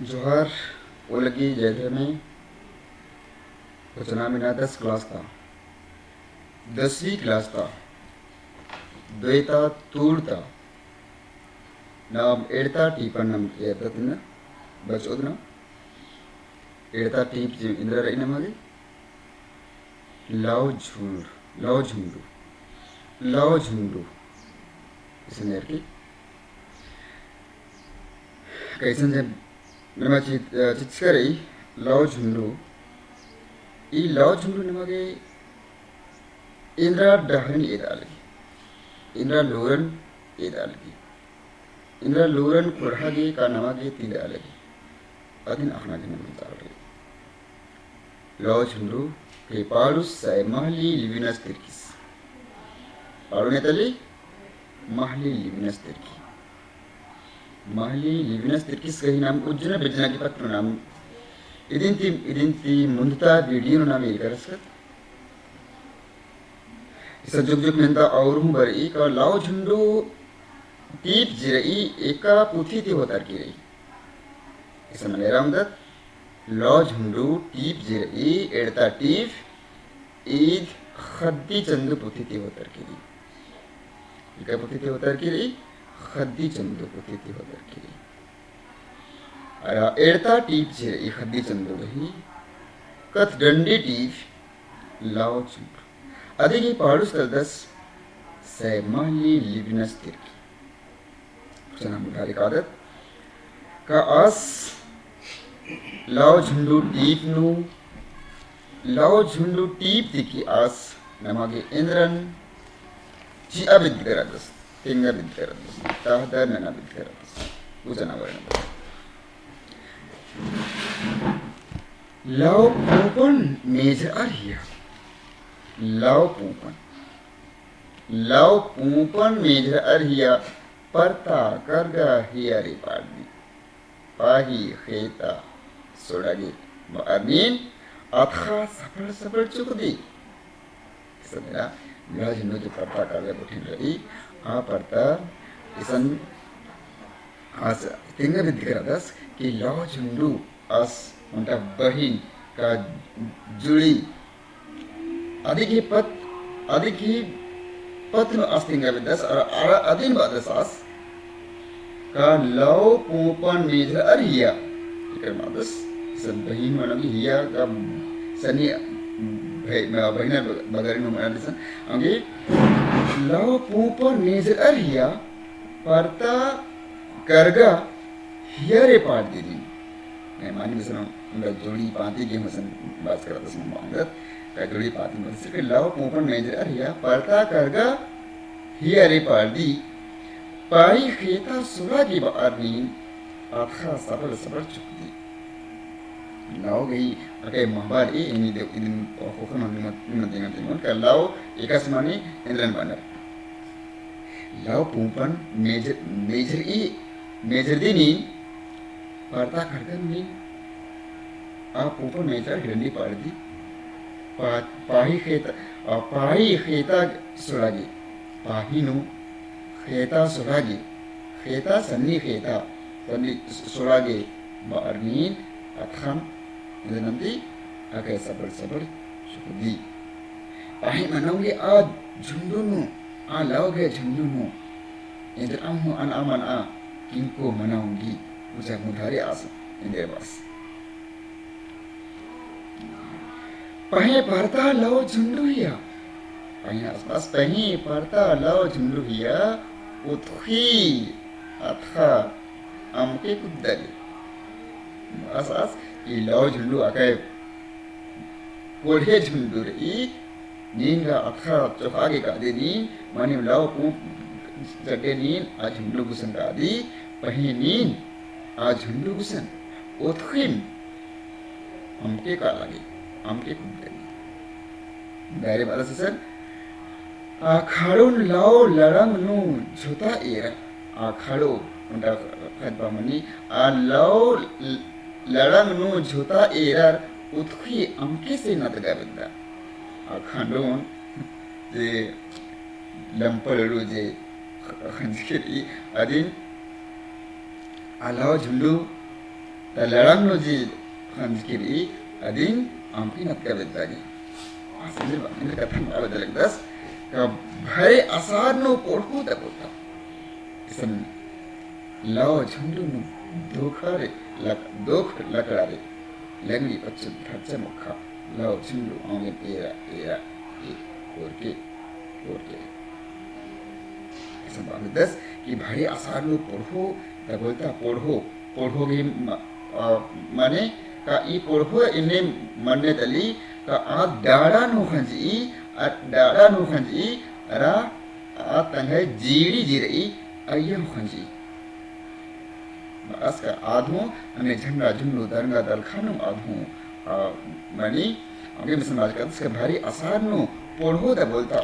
जोहार ओलगी जैसे में वचना मिना 10 क्लास का 10वीं क्लास का द्वैता तूड़ता नाम एड़ता टीपन नम येततिना बचोदना एड़ता टीप जिम इंद्र रईना मागे लाव झुंडू इसने की कैसन जब मेरा चित्सकरी लाव झुंडू ಈ ಲಾವ್ ಝುಂಡು ನಮಗೆ ಇಂದ್ರ ಡಹನ್ ಏದಾಲಗಿ ಇಂದ್ರ ಲೋರನ್ ಏದಾಲಗಿ ಇಂದ್ರ ಲೋರನ್ ಕುರ್ಹಾಗೆ का ನಮಗೆ ತಿದಾಲಗಿ ಅದಿನ ಅಹನಾಗೆ ನಮಂತಾರಲಿ ಲಾವ್ ಝುಂಡು के पालुस साय महली लिविनस तिरकिस पालुने तली महली लिविनस तिरकिस कहीं नाम उज्जन बिजना की पत्र नाम idinti munta video na namin ikaraskat isa जुग minta और हूँ बरी का लाव झुंडू टीप जिरई एका पुथी थी होतर की रही इसा मेरा उम्दत लाव झुंडू टीप जिरई एड़ता टीप ईद खद्दी चंदू पुथी थी होतर की रही एका पुथी थी होतर की रही खद्दी चंदू पुथी थी होतर की रही एड़ता टीप छे ई खद्दी चंदू रही कथ डंडी टीप लाव झुंडू अधिक पाड़ुस तलदस से महली लिविनस तिरकी सना मुठारी कादत का आस लाव झुंडू टीप दिकी आस नमागे इंद्रन जी अबिद करदस तिंगा बिद करदस ताहदा नना बिद करदस उजना वर्ण लाव पूपन मेजर अरिया लाव पूपन मेजर अरिया परता करगा हियारी पाड़ी पाही खेता सोडागी अमीन अथा सफल चुक दी इसमें मेरा जिन्हों जो परता करगा बुठिन रही हाँ परता इसन आज तिंगा भी दिख रहा था कि लाव झुंडू अस उनका बहिन का जुड़ी अधिक ही पत्न अस्तिंगा विदस और अदिन बादसास का लाव पूपन मेजर अरिया इकर मादस सब बहिन मनगी हिया का सनी बहिना बगरिन मनदिसन अंगे लाव पूपन मेजर अरिया परता करगा हियारे पाट दीदी मैं मानी मिसन उनका जोड़ी पाती के मसन बात करा था सुन मांगत का जोड़ी पाती मसन सिर्फ लाव पूपन मेजर अरिया परता करगा हियारे पाट दी पाई खेता सुरा की बारनी आखा सबर चुक दी लाव गई अके महबार ए इन्हीं दे इन होकर निमत देंगे का लाव एकास मानी इंद्रन बानर लाव पूपन मेजर दिनी परता करगन नी आ पूपन मेजर हिरनी पाड़ दी पाही खेता सुरागी पाही नु खेता सुरागी खेता सन्नी सुरागी बारनीन अथम इधनंती आके सबर चुकदी पाही मनोंगे आ झुंडुनु आ लाओगे झुंडुनु इधर अम्मु अन अमन आ किनको मनाऊंगी मुझे मुठारी आस इंद्र बस पहे परता लाओ झुंडुहिया पहे आसपास पहे परता लाओ झुंडुहिया उथी अथा अमके कुद्दली आसास ये लाओ झुंडु आके कोढ़े झुंडु रही नींगा अथा चौहागे का दे नीं माने लाओ पूप जटे नीं आ झुंडु गुसन का दी पहे नीं आ झुंडु गुसन उथीम अमके का लगे अमके कुद्दली दायरे बाला सर आखाड़ोन लाओ लड़ंग नु झुता एरा आखाड़ो उनका खतबा मनी आ लाओ लड़ंग नु झुता एरा उथी अमके से नतगा बंदा आखाड़ोन जे लंपड़ो जे खंजरी अदिन आ लाओ झुंडू Talarang no ji hanskiri adin ampi nat ka bedagi. Ini kata apa dalam das? Ka bhai asar no porhu ta kota. Isan lao chundu no dokhare dokh lakrare lagni pachut thacha mukha lao chundu onge era korke ऐसा बात कि भारी आसार लो पढ़ो तब बोलता पढ़ोगे माने का ई पढ़ो इन्हें मरने तली का आ डाड़ा नो खंजी अरा आ तंगे जीड़ी जीरई अय्यम खंजी बस का आधो अने झंडा झुंडू दरंगा दल खानो आधो मानी आगे मिसल आज का इसका भारी आसार नो पढ़ो तब बोलता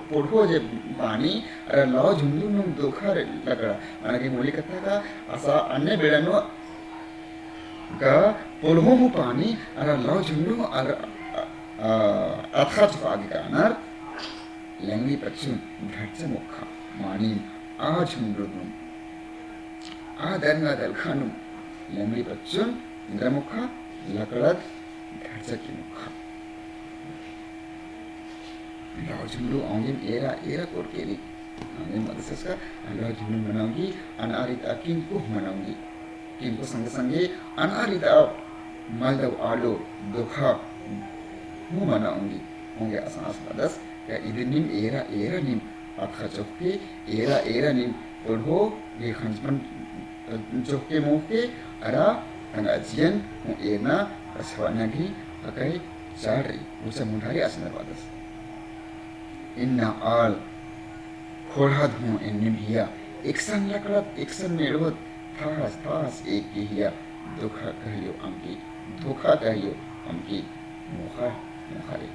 पढ़ो जे पानी अरे लाओ झुंडू नो दोखा लगड़ा माने कि मूली कथा का आसा अन्य बेड़नो का पढ़ो हो पानी अरे लाओ झुंडू अरे अथा चुकागी का अनर लंगी पच्चुन धरचे मुखा मानी आ झुंडू नो आ दरंगा दल खानु लंगी पच्चुन इंद्र मुखा लकड़त धरचे की मुखा लाओ झुंडू आंगिम era korkeri आंगिम मदरसा का लाओ झुंडू मनाऊंगी अनारिता किंको मनाऊंगी किंको संगे अनारिता मालदव आलो दोखा मु मनाऊंगी होंगे आसास मदस या इदनिम era निम आखा चौके era निम पढ़ो ये खंजमन चौके मोके अरा तंगाजियन मु एना असवाना भी अkai चारी उसे मुंडारी असनर मदस इन्ना आल खोड़ा धुओं इन्निम हिया एकसन लकड़त एकसन मेड़ोत थास एक की हिया धोखा कहियो अमकी मुखारे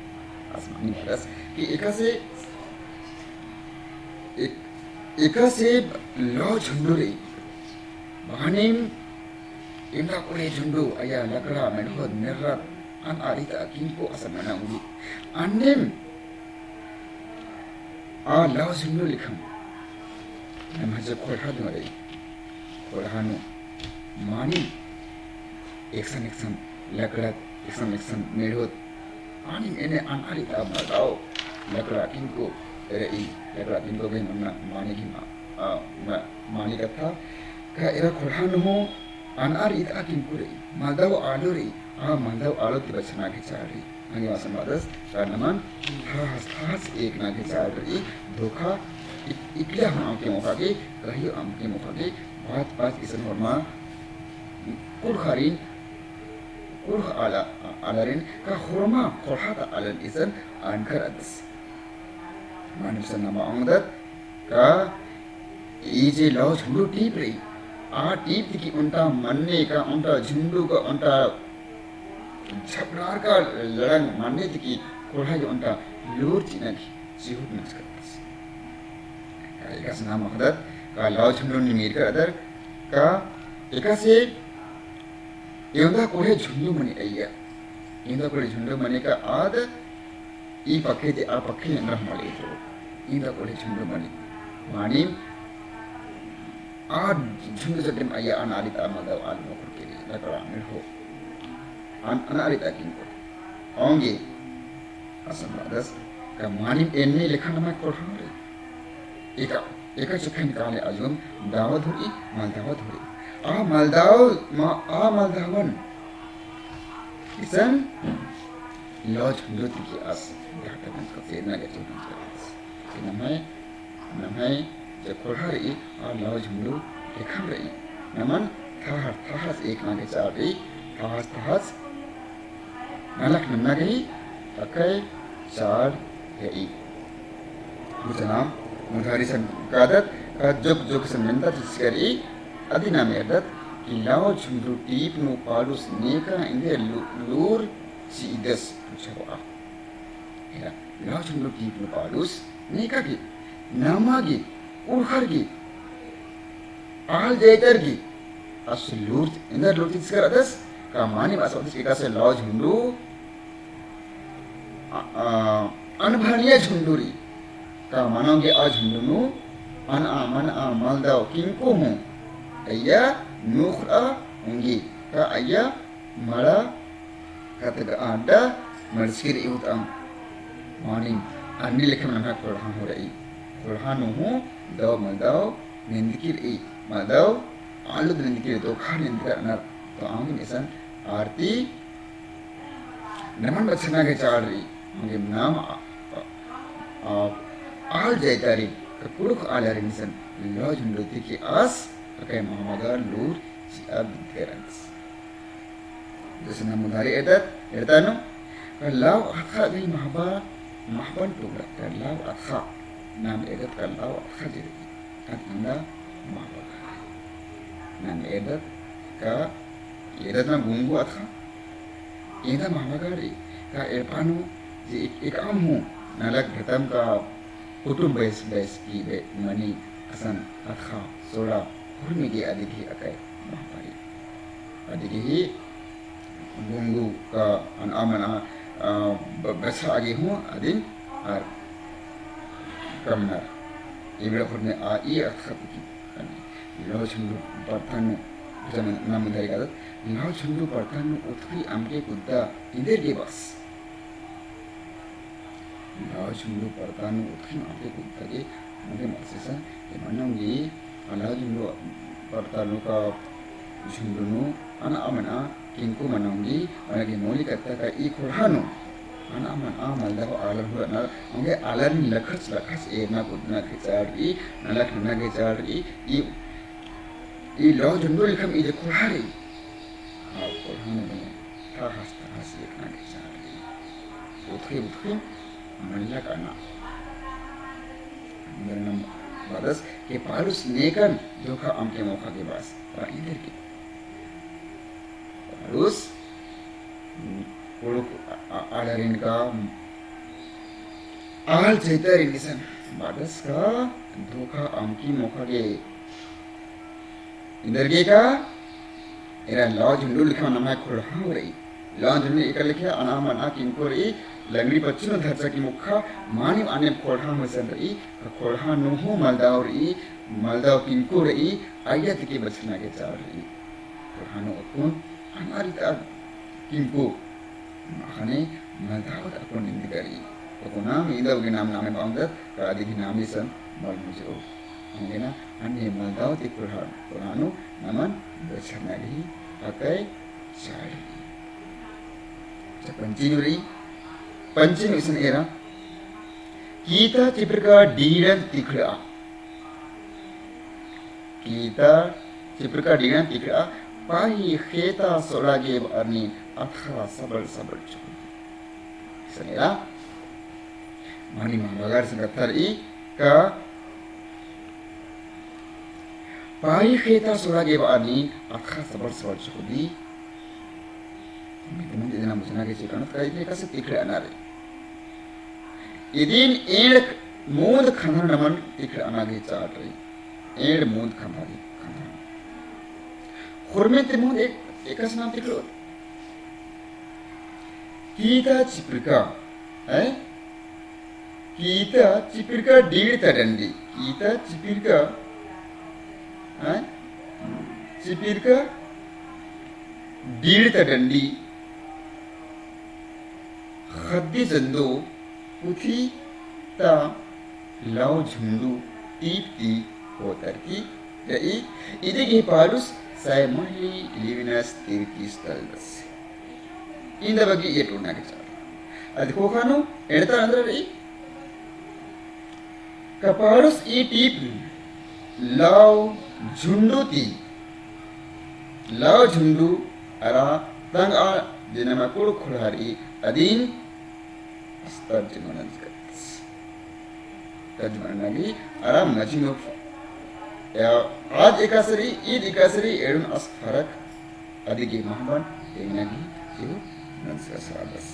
आसमानी बरस कि एका से लो झुंडुरी बहानेम इमला कोले झुंडू अया लकड़ा मेड़ोत निर्रत अन आरिता किंको असमना उंगी अन्नेम आ लाओ झुंडू लिखम नमजे खोड़ा दुरे खोड़ानो मानी एकसन लकड़ा एकसन मेड़ोत आनी मैंने अनारिता मदाओ लकड़ा किनको रही लकड़ा किनको भी मन्ना मानी की मानी कथा का एरा खोड़ानो हो अनारिता किनको रही मदाओ आलो रही आ मदाओ आलो की बचना की चाह रही आगे वासन वादस कारनमान खास एक ना के चाल रही धोखा इकला हम के मौका के कहियो हम के मौका के बात इसन फरमा कुड़खारिन कुड़ आलारिन का खुरमा खोड़ाता आलन इसन आनकर अदस मानव सन्नमा अंगदत का इजे लाओ झुंडू टीप रही आ टीप की उनका मनने का उनका झुंडू का उनका झपरार का लड़ंग मानने की कोढ़ा जो उनका लूर चिना की जीहुत नक्श करता है एका से नाम अखदत का लाओ झुंडू निमीर कर अदर का एका से योंदा कोढ़े झुंडू मनी अय्या योंदा कोढ़े झुंडू मनी का आद ई पक्के ते आ पक्के नरह माले तो योंदा कोढ़े झुंडू मनी मानी आद झुंडू जटिम अय्या अनारिता मदाव आल नौकर के लिए लकड़ा मिल हो अनारिता किंको आंगे असम बादस का मानिम एन्ने लिखा नमा कोठारे एका चुखे निकाले अजुम दावत हुई मालदावत हुई आ मालदावन इसन लॉज हुंदुत की आस दाता बंद का फेरना के तो नमय जब कोठारे आ लॉज हुंदु लिखा रही नमन थाहस एक नागे चार रही थाहस नलक नन्ना गई अकय चार गई मुझनाम मुधारी संकादत का जुग संबंधा जिसकरी अधिना मेरदत कि लाओ झुंडू टीप नो पालुस नेका इंगे लूर सीदस पुछवा या लाओ झुंडू टीप नो पालुस नेका की नामागी उड़खरगी आल जैतरगी अस लूर इंदर लूर जिसकर अदस का मानी बासवती एका से लाओ झुंडू अनभरणीय झुंडूरी का मानोगे आ झुंडूनु मन आ मालदाव किंको हूँ अय्या नुखरा होंगी ka ayya mala kataga ada marskir iutam morning anni lekam nama Qur'an hurai Qur'an hu daw madaw nindikir i madaw alu nindikir to khan indra anar to angin isan arti naman bachana ke chari mage nam al jaitari kuruk alarin isan loj nruti ki as pakai mahamagar lur si abdirans desana mudari edat ertanu kalau akha gi mahban tugra kalau akha nam edat kalau akha jadi kan anda mahamagar nam edat ka edat na gungu akha ida mahamagari ka erpanu ji ikamu nalak gatam ka kutum bes ki be mani asan akha sola hurmigi adigi akai mahpari adigi gungu ka an amana basa agi hu adin ar kamnar ibra hurne a I akha ki lo chundu partanu zaman nam dari kata lo chundu partanu utri amke kudda inder ke bas lo chundu partanu utri amke kudda ke mungkin maksudnya gimana nih ala chundu partanu ka chundu nu ana amana kinku manangi ana ke moli kata ka I Qur'anu ana aman amal dah alam buat angge alam lakhas na kudna kecari nalak na kecari I lo jundu likam ide Qur'ani Qur'an ni tahas na kecari utri malak ana Mengenam badas ke Paulus nekan joka amke moka ke bas inder ke Paulus puluk alarin ka al jaitar inisan badas ka joka amki moka ke inder ke ka era law jundu likha nama Qur'an rai law jundu ikal likha anama na kinkori langri pachuna dharcha ki mukha mani ane Qur'an masan rai Qur'an no hu maldaw kinko rai ayat ki bachna ke char rai Qur'an no akun amari ta kinko makhane maldaw ta akun indikari akuna mindaw ki nam name bangda ka adi ki nami san mal mujo angena ane maldaw ti Qur'an no naman bachna ri pakai char Pancing isan era kita ciprika diran tikra pahi kheta solage arni akha sabal chu isan era mani magar sangatar I ka pahi kheta solage arni akha sabal chu di Teman tidak nak macam nak cakap, kalau ini kasih tikar anare. Idin mood khanar naman tikar anage cakap. Mood khanari. Hormat mood ekas nam tikar. Kita ciprika dir terandi. Kita ciprika dir terandi. Khaddi zandu puthi ta lau jundu ti hotarki dai idegi Paulus sai mahli livinas tirkis taldas inda bagi yetu nagachar adi kokanu edta andra ka Paulus I tip lau jundu ara tanga dinama kuru khulari adin terjemahan lagi aram najimuf ya ad ikasri id ikasri erun asfarak adigi mahban lagi itu nanskas rabas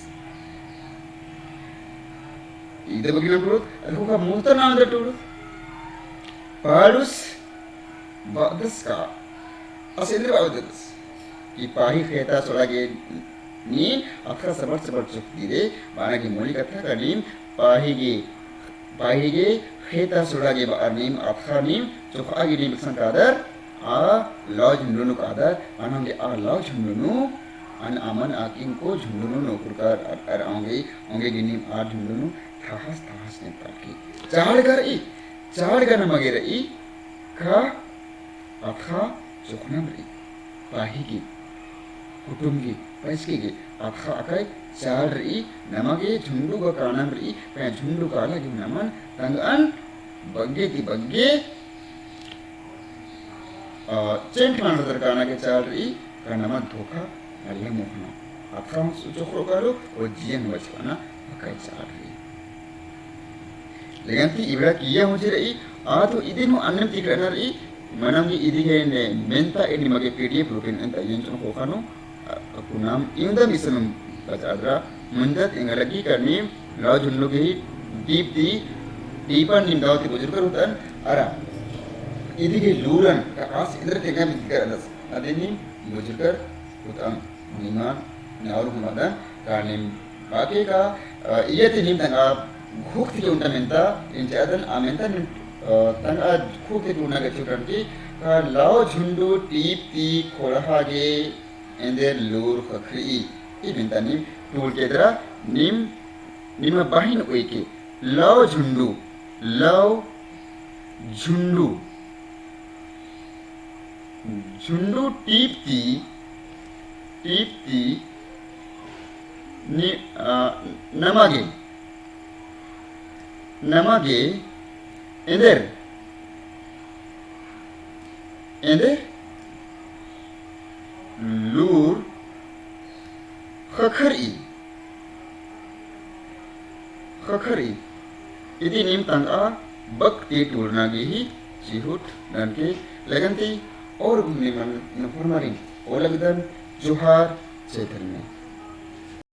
ida bagina turut aku ka mutan anda turut Paulus badas ka asindri badas ipahi kheta solage ni akha sabar chuk dire bana ki moli katha kalim pahige kheta surage ba arnim akha nim chukha gi nim san kadar a law jundunu kadar anange a law jundunu an aman aking ko jundunu no kurkar ar onge ginim a jundunu tahas ne parki char gar magere I ka atha joknamri pahigi kutumgi paiski atha akai char ri namage jundu ga kanamri pa jundu kala gi naman tangan bagge centman terkana ke cari karena man thoka Allah mohna akham sujokro karo ojian bachana pakai cari leganti ibra kiya hojere atu idinu annem tikranari manangi idigene menta ini mage pdf rukin enta yenchon kokano kunam inda misanum bachadra mundat ingalagi kani lajunnugi deepan nimdawati bujurkar hutan ara इदिगे लूरन का आस इधर टेका मिलकर अलस अदेनी बुजुर्गर उतम निमान नाउर हुमादा कानिम बाकी का ये तिनिम तंगा खुक थी उन्टा मेंता इंचादन आमेंता तंगा खुक थी उन्ना के चुकन की का लाओ झुंडू टीप ती खोलहागे एंदर लूर खखरी ई मेंता निम टूल के दरा निम बाहिन उइके लाओ झुंडू झुंडू टीपती नमागे एंदर लूर खखरी इति निम तंगा बक्ति टूरनागे ही चिहुट ननके लगनती और निमन नफरमारी ओलगदन जुहार चैतन्य